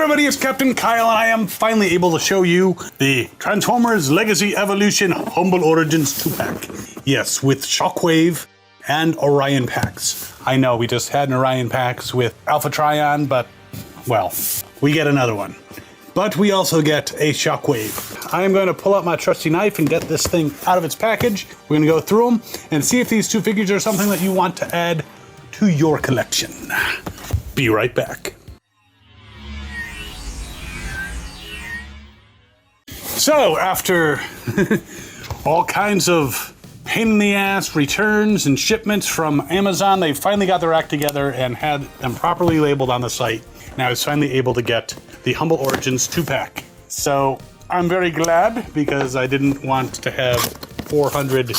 everybody, it's Captain Kyle, and I am finally able to show you the Transformers Legacy Evolution Humble Origins 2-pack. Yes, with Shockwave and Orion Pax. I know, we just had an Orion Pax with Alpha Trion, but, well, we get another one. But we also get a Shockwave. I am going to pull out my trusty knife and get this thing out of its package. We're going to go through them and see if these two figures are something that you want to add to your collection. Be right back. So, after all kinds of pain in the ass returns and shipments from Amazon, they finally got their act together and had them properly labeled on the site. Now I was finally able to get the Humble Origins 2-pack. So, I'm very glad because I didn't want to have 400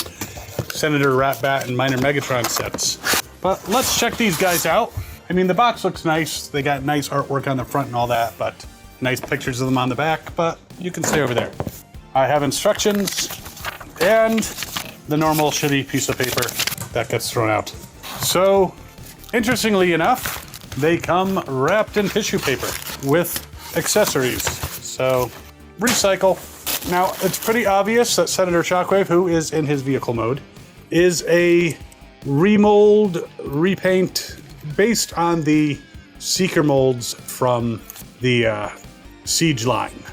Senator Ratbat and Minor Megatron sets. But let's check these guys out. I mean, the box looks nice. They got nice artwork on the front and all that, but nice pictures of them on the back, but you can stay over there. I have instructions and the normal shitty piece of paper that gets thrown out. So, interestingly enough, they come wrapped in tissue paper with accessories. So, recycle. Now, it's pretty obvious that Senator Shockwave, who is in his vehicle mode, is a remold, repaint based on the Seeker molds from the Siege line,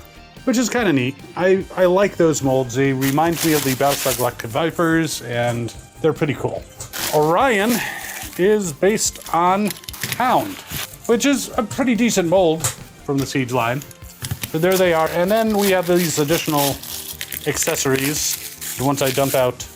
which is kind of neat. I like those molds. They remind me of the Battlestar Galactica Vipers, and they're pretty cool. Orion is based on Hound, which is a pretty decent mold from the Siege line. But there they are. And then we have these additional accessories. The ones I dump out,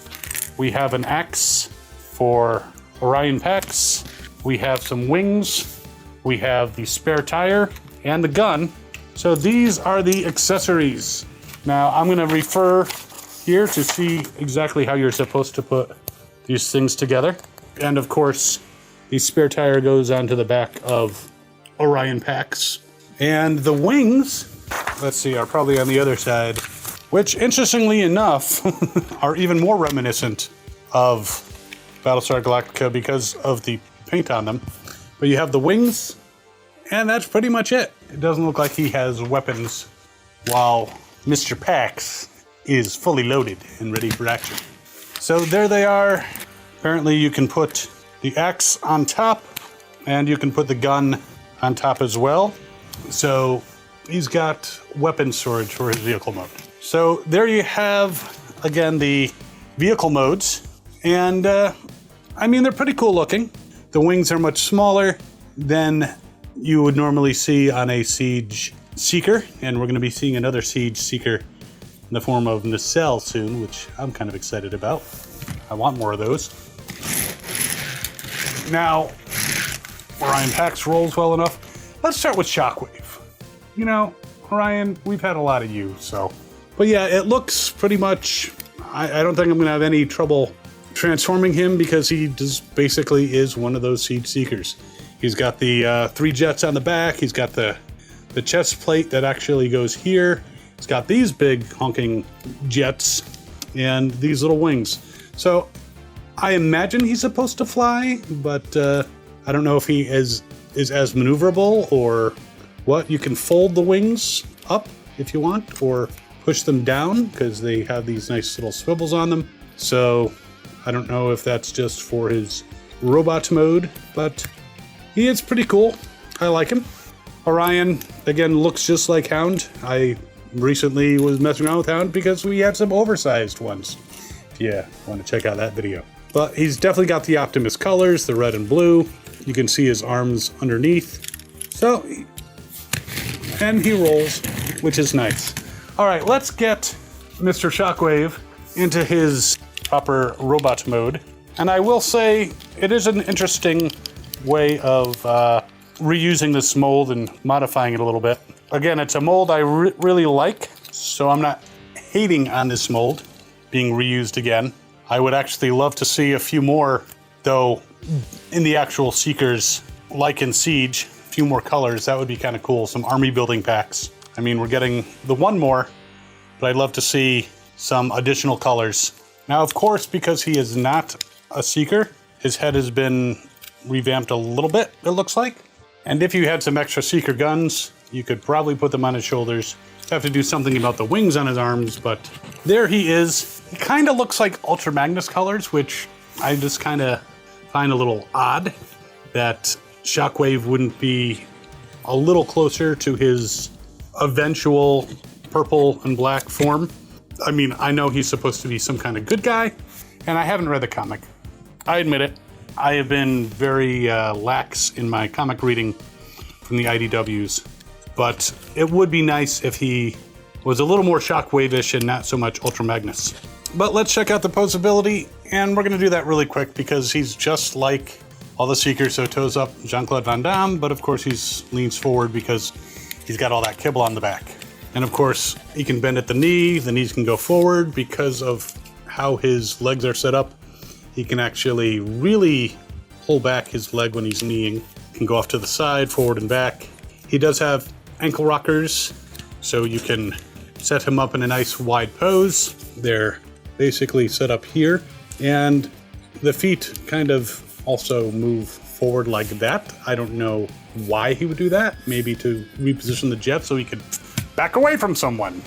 we have an axe for Orion Pax. We have some wings. We have the spare tire and the gun. So these are the accessories. Now I'm going to refer here to see exactly how you're supposed to put these things together. And of course, the spare tire goes onto the back of Orion Pax. And the wings, let's see, are probably on the other side, which interestingly enough are even more reminiscent of Battlestar Galactica because of the paint on them. But you have the wings, and that's pretty much it. It doesn't look like he has weapons while Mr. Pax is fully loaded and ready for action. So there they are. Apparently you can put the axe on top and you can put the gun on top as well. So he's got weapon storage for his vehicle mode. So there you have, again, the vehicle modes. And I mean, they're pretty cool looking. The wings are much smaller than you would normally see on a Siege Seeker, and we're going to be seeing another Siege Seeker in the form of Nacelle soon, which I'm kind of excited about. I want more of those. Now, Orion Pax rolls well enough. Let's start with Shockwave. You know, Orion, we've had a lot of you, so. But yeah, it looks pretty much, I don't think I'm going to have any trouble transforming him because he just basically is one of those Siege Seekers. He's got the 3 jets on the back. He's got the chest plate that actually goes here. He's got these big honking jets and these little wings. So I imagine he's supposed to fly, but I don't know if he is as maneuverable or what. You can fold the wings up if you want or push them down because they have these nice little swivels on them. So I don't know if that's just for his robot mode, but he is pretty cool. I like him. Orion, again, looks just like Hound. I recently was messing around with Hound because we had some oversized ones. If you want to check out that video. But he's definitely got the Optimus colors, the red and blue. You can see his arms underneath. So, and he rolls, which is nice. All right, let's get Mr. Shockwave into his proper robot mode. And I will say, it is an interesting way of reusing this mold and modifying it a little bit. Again, it's a mold I really like, so I'm not hating on this mold being reused again. I would actually love to see a few more, though, in the actual Seekers, like in Siege, a few more colors. That would be kind of cool. Some army building packs. I mean, we're getting the one more, but I'd love to see some additional colors. Now, of course, because he is not a Seeker, his head has been revamped a little bit, it looks like. And if you had some extra Seeker guns, You could probably put them on his shoulders. Have to do something about the wings on his arms, but there he is. He kind of looks like Ultra Magnus colors, which I just kind of find a little odd that Shockwave wouldn't be a little closer to his eventual purple and black form. I mean, I know he's supposed to be some kind of good guy, and I haven't read the comic. I admit it. I have been very lax in my comic reading from the IDWs, but it would be nice if he was a little more Shockwave-ish and not so much Ultra Magnus. But let's check out the posability, and we're going to do that really quick because he's just like all the Seekers, so toes up Jean-Claude Van Damme, but of course he leans forward because he's got all that kibble on the back. And of course, he can bend at the knees can go forward because of how his legs are set up. He can actually really pull back his leg when he's kneeing. He can go off to the side, forward and back. He does have ankle rockers, so you can set him up in a nice wide pose. They're basically set up here, and the feet kind of also move forward like that. I don't know why he would do that. Maybe to reposition the jet so he could back away from someone.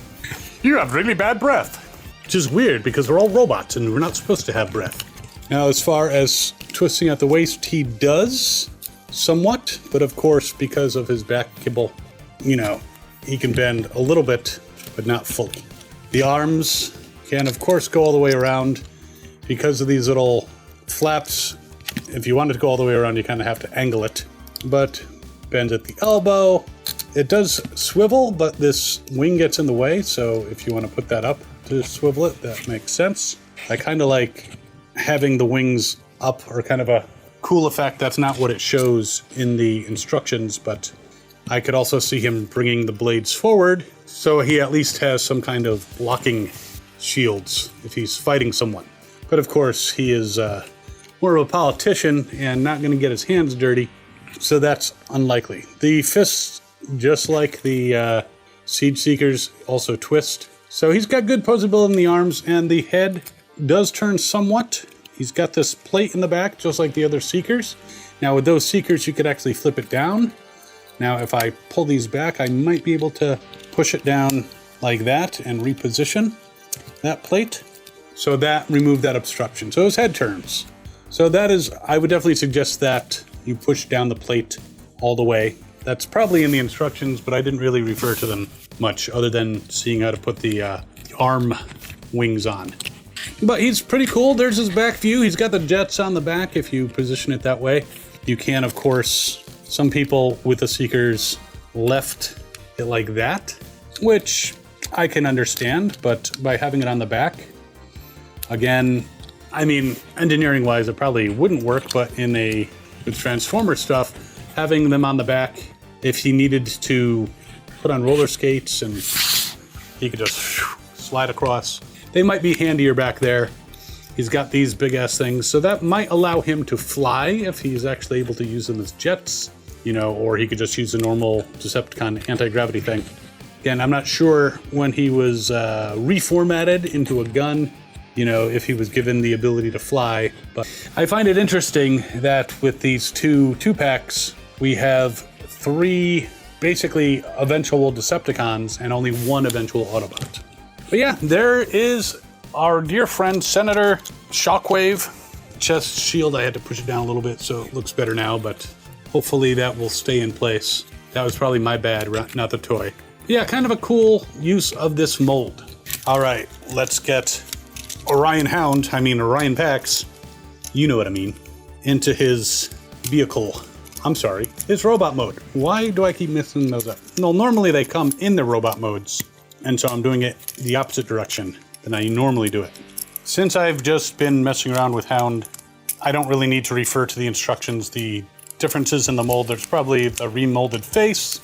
You have really bad breath. Which is weird because we're all robots and we're not supposed to have breath. Now, as far as twisting at the waist, he does somewhat, but of course, because of his back kibble, you know, he can bend a little bit, but not fully. The arms can, of course, go all the way around because of these little flaps. If you wanted to go all the way around, you kind of have to angle it, but bends at the elbow. It does swivel, but this wing gets in the way, so if you want to put that up to swivel it, that makes sense. I kind of like having the wings up, or kind of a cool effect. That's not what it shows in the instructions, but I could also see him bringing the blades forward, so he at least has some kind of blocking shields if he's fighting someone. But of course, he is more of a politician and not going to get his hands dirty, so that's unlikely. The fists, just like the Siege Seekers, also twist. So he's got good posability in the arms, and the head does turn somewhat. He's got this plate in the back, just like the other Seekers. Now with those Seekers, you could actually flip it down. Now if I pull these back, I might be able to push it down like that and reposition that plate. So that removed that obstruction. So his head turns. So that is, I would definitely suggest that you push down the plate all the way. That's probably in the instructions, but I didn't really refer to them much other than seeing how to put the arm wings on. But he's pretty cool. There's his back view. He's got the jets on the back if you position it that way. You can, of course, some people with the Seekers left it like that, which I can understand, but by having it on the back, again, I mean, engineering-wise, it probably wouldn't work, but with Transformer stuff, having them on the back, if he needed to put on roller skates and he could just slide across, they might be handier back there. He's got these big-ass things, so that might allow him to fly if he's actually able to use them as jets, you know, or he could just use a normal Decepticon anti-gravity thing. Again, I'm not sure when he was reformatted into a gun, you know, if he was given the ability to fly, but I find it interesting that with these two packs, we have 3 basically eventual Decepticons and only 1 eventual Autobot. But yeah, there is our dear friend Senator Shockwave. Chest shield, I had to push it down a little bit so it looks better now, but hopefully that will stay in place. That was probably my bad, not the toy. Yeah, kind of a cool use of this mold. All right, let's get Orion Pax, you know what I mean, into his vehicle. I'm sorry, his robot mode. Why do I keep mixing those up? No, normally they come in the robot modes, and so I'm doing it the opposite direction than I normally do it. Since I've just been messing around with Hound, I don't really need to refer to the instructions. The differences in the mold, there's probably a remolded face,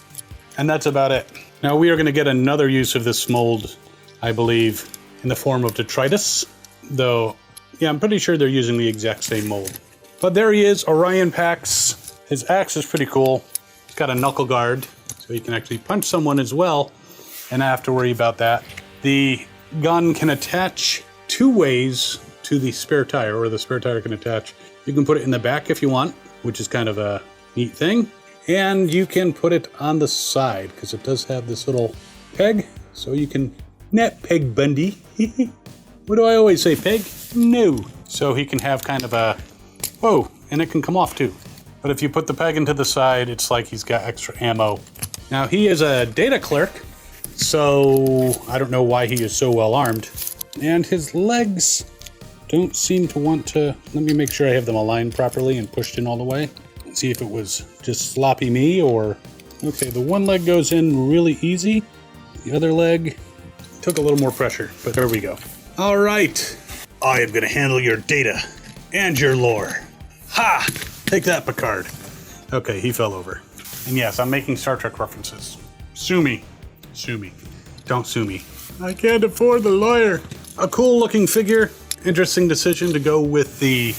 and that's about it. Now we are going to get another use of this mold, I believe, in the form of detritus, though, yeah, I'm pretty sure they're using the exact same mold. But there he is, Orion Pax. His axe is pretty cool. He's got a knuckle guard, so he can actually punch someone as well, and not have to worry about that. The gun can attach 2 ways to the spare tire, or the spare tire can attach. You can put it in the back if you want, which is kind of a neat thing. And you can put it on the side because it does have this little peg. So you can, not peg Bundy. What do I always say, peg? No. So he can have kind of a, whoa, and it can come off too. But if you put the peg into the side, it's like he's got extra ammo. Now he is a data clerk, so I don't know why he is so well armed. And his legs don't seem to want to, let me make sure I have them aligned properly and pushed in all the way. See if it was just sloppy me or, okay, the one leg goes in really easy. The other leg took a little more pressure, but there we go. All right, I am gonna handle your data and your lore. Ha! Take that, Picard. Okay, he fell over. And yes, I'm making Star Trek references. Sue me. Sue me. Don't sue me. I can't afford the lawyer. A cool looking figure. Interesting decision to go with the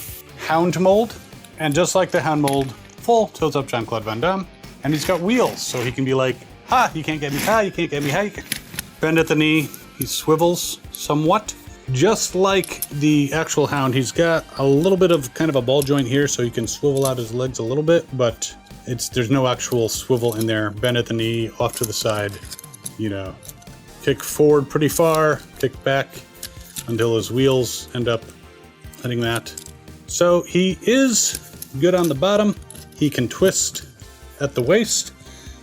Hound mold. And just like the Hound mold, full tilt up Jean-Claude Van Damme. And he's got wheels, so he can be like, ha, you can't get me, ha, you can't get me, ha, you can't. Bend at the knee, he swivels somewhat. Just like the actual Hound, he's got a little bit of kind of a ball joint here, so he can swivel out his legs a little bit, but there's no actual swivel in there. Bend at the knee, off to the side, you know. Kick forward pretty far, kick back until his wheels end up hitting that. So he is good on the bottom. He can twist at the waist,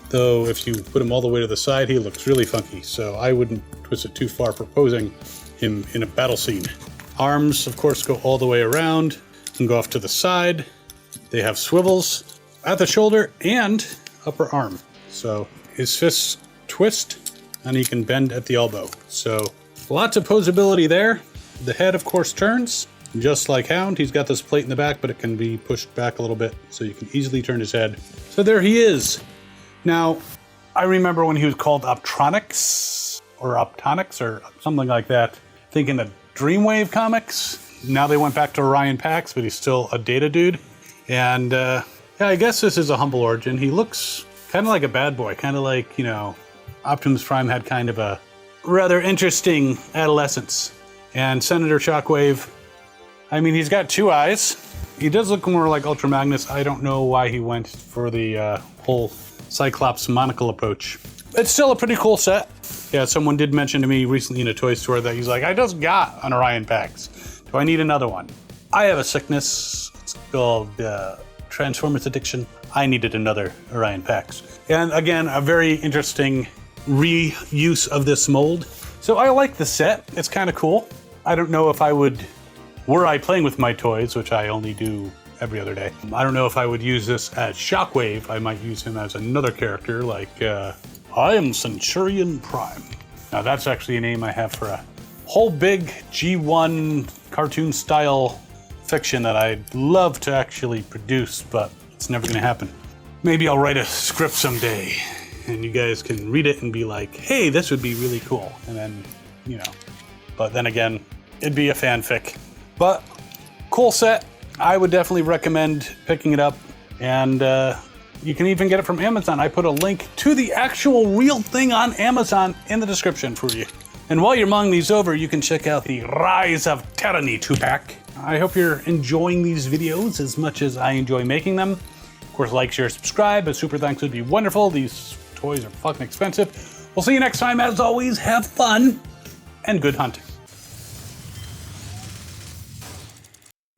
though if you put him all the way to the side, he looks really funky, so I wouldn't twist it too far for posing him in a battle scene. Arms, of course, go all the way around, can go off to the side. They have swivels at the shoulder and upper arm. So his fists twist and he can bend at the elbow. So lots of posability there. The head, of course, turns. Just like Hound, he's got this plate in the back, but it can be pushed back a little bit so you can easily turn his head. So there he is. Now, I remember when he was called Optronics or Optonics or something like that. Thinking the Dreamwave comics. Now they went back to Orion Pax, but he's still a data dude. And yeah, I guess this is a humble origin. He looks kind of like a bad boy, kind of like, you know, Optimus Prime had kind of a rather interesting adolescence. And Senator Shockwave, I mean, he's got two eyes. He does look more like Ultra Magnus. I don't know why he went for the whole Cyclops monocle approach. It's still a pretty cool set. Yeah, someone did mention to me recently in a toy store that he's like, I just got an Orion Pax. Do I need another one? I have a sickness. It's called Transformers addiction. I needed another Orion Pax. And again, a very interesting reuse of this mold. So I like the set. It's kind of cool. I don't know if I would, were I playing with my toys, which I only do every other day, I don't know if I would use this as Shockwave. I might use him as another character like I am Centurion Prime. Now that's actually a name I have for a whole big G1 cartoon style fiction that I'd love to actually produce, but it's never gonna happen. Maybe I'll write a script someday and you guys can read it and be like, hey, this would be really cool. And then, you know, but then again, it'd be a fanfic. But cool set. I would definitely recommend picking it up, and you can even get it from Amazon. I put a link to the actual real thing on Amazon in the description for you. And while you're mulling these over, you can check out the Rise of Tyranny 2-pack. I hope you're enjoying these videos as much as I enjoy making them. Of course, like, share, subscribe. A super thanks would be wonderful. These toys are fucking expensive. We'll see you next time. As always, have fun and good hunting.